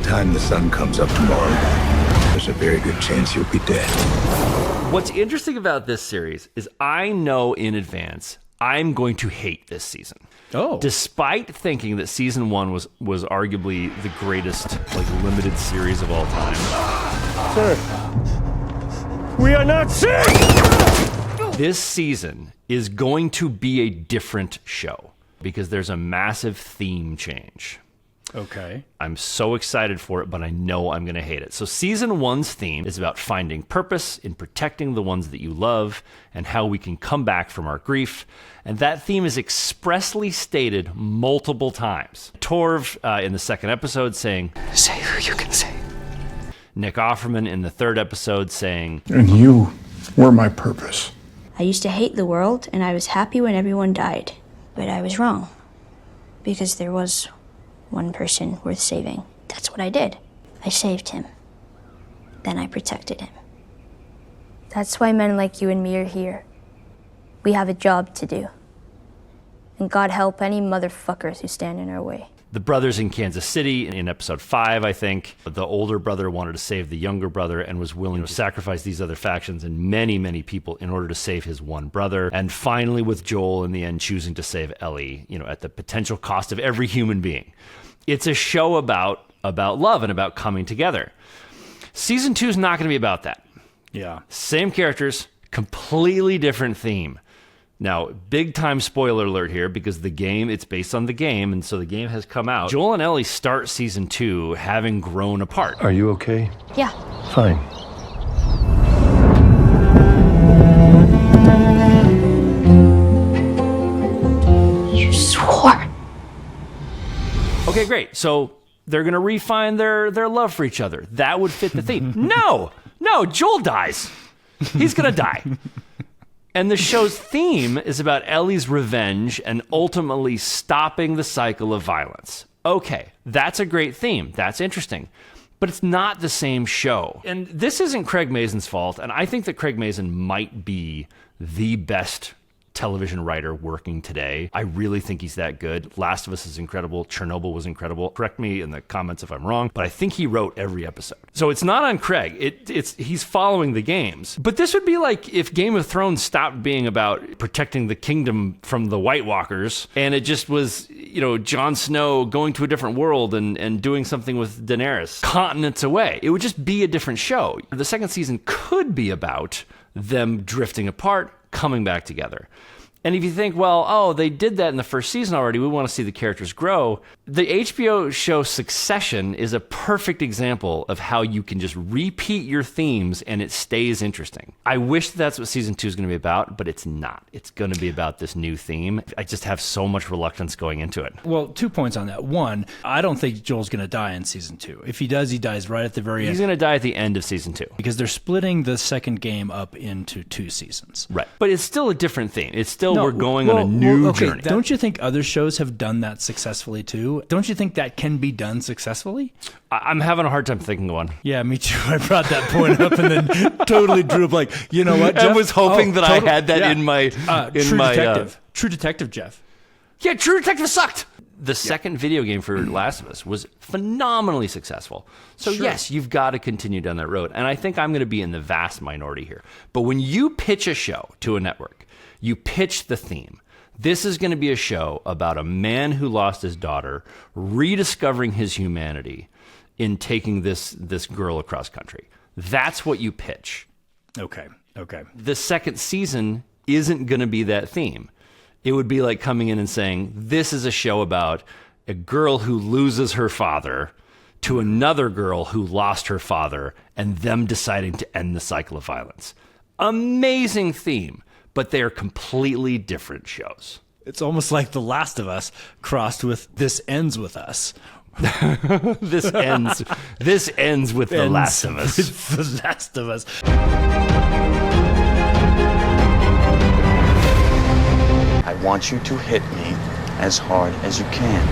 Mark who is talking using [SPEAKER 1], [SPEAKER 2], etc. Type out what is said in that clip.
[SPEAKER 1] time the sun comes up tomorrow, there's a very good chance you'll be dead.
[SPEAKER 2] What's interesting about this series is I know in advance I'm going to hate this season.
[SPEAKER 3] Oh.
[SPEAKER 2] Despite thinking that season 1 was arguably the greatest limited series of all time.
[SPEAKER 3] Sir, we are not sick!
[SPEAKER 2] This season is going to be a different show because there's a massive theme change.
[SPEAKER 3] Okay.
[SPEAKER 2] I'm so excited for it, but I know I'm going to hate it. So season 1's theme is about finding purpose in protecting the ones that you love and how we can come back from our grief. And that theme is expressly stated multiple times. Torv in the 2nd episode saying, "Say who you can say." Nick Offerman in the 3rd episode saying,
[SPEAKER 1] And you were my purpose.
[SPEAKER 4] I used to hate the world, and I was happy when everyone died. But I was wrong. Because there was one person worth saving. That's what I did. I saved him. Then I protected him. That's why men like you and me are here. We have a job to do. And God help any motherfuckers who stand in our way.
[SPEAKER 2] the brothers in Kansas City in episode 5, I think. The older brother wanted to save the younger brother and was willing to sacrifice these other factions and many, many people in order to save his one brother. And finally with Joel in the end choosing to save Ellie, at the potential cost of every human being. It's a show about love and about coming together. Season 2 is not going to be about that.
[SPEAKER 3] Yeah.
[SPEAKER 2] Same characters, completely different theme. Now, big time spoiler alert here because the game, it's based on the game, and so the game has come out. Joel and Ellie start season 2 having grown apart.
[SPEAKER 5] Are you okay?
[SPEAKER 4] Yeah.
[SPEAKER 5] Fine.
[SPEAKER 4] You swore.
[SPEAKER 2] Okay, great. So they're going to refine their love for each other. That would fit the theme. No, Joel dies. He's going to die. And the show's theme is about Ellie's revenge and ultimately stopping the cycle of violence. Okay, that's a great theme. That's interesting. But it's not the same show. And this isn't Craig Mazin's fault, and I think that Craig Mazin might be the best television writer working today. I really think he's that good. Last of Us is incredible. Chernobyl was incredible. Correct me in the comments if I'm wrong, but I think he wrote every episode. So it's not on Craig. He's following the games. But this would be like if Game of Thrones stopped being about protecting the kingdom from the White Walkers, and it just was, Jon Snow going to a different world and doing something with Daenerys continents away. It would just be a different show. The second season could be about them drifting apart, coming back together. And if you think, they did that in the first season already, we want to see the characters grow. The HBO show Succession is a perfect example of how you can just repeat your themes and it stays interesting. I wish that's what season 2 is going to be about, but it's not. It's going to be about this new theme. I just have so much reluctance going into it.
[SPEAKER 3] Well, 2 points on that. One, I don't think Joel's going to die in season 2. If he does, he dies right at the very end.
[SPEAKER 2] He's going to die at the end of season 2.
[SPEAKER 3] Because they're splitting the second game up into 2 seasons.
[SPEAKER 2] Right. But it's still a different theme. It's still we're going on a new journey.
[SPEAKER 3] Don't you think other shows have done that successfully too? Don't you think that can be done successfully?
[SPEAKER 2] I'm having a hard time thinking of one.
[SPEAKER 3] Yeah, me too. I brought that point up and then totally drew up like, you know what, Jeff?
[SPEAKER 2] I was hoping I had that in my...
[SPEAKER 3] True Detective, Jeff.
[SPEAKER 2] Yeah, True Detective sucked. The second video game for Last of Us was phenomenally successful. So yes, you've got to continue down that road. And I think I'm going to be in the vast minority here. But when you pitch a show to a network, you pitch the theme. This is going to be a show about a man who lost his daughter, rediscovering his humanity in taking this girl across country. That's what you pitch.
[SPEAKER 3] Okay.
[SPEAKER 2] The second season isn't going to be that theme. It would be like coming in and saying, this is a show about a girl who loses her father to another girl who lost her father and them deciding to end the cycle of violence. Amazing theme. But they are completely different shows.
[SPEAKER 3] It's almost like The Last of Us crossed with This Ends With Us.
[SPEAKER 2] This ends with The Last of Us.
[SPEAKER 3] The Last of Us.
[SPEAKER 6] I want you to hit me as hard as you can.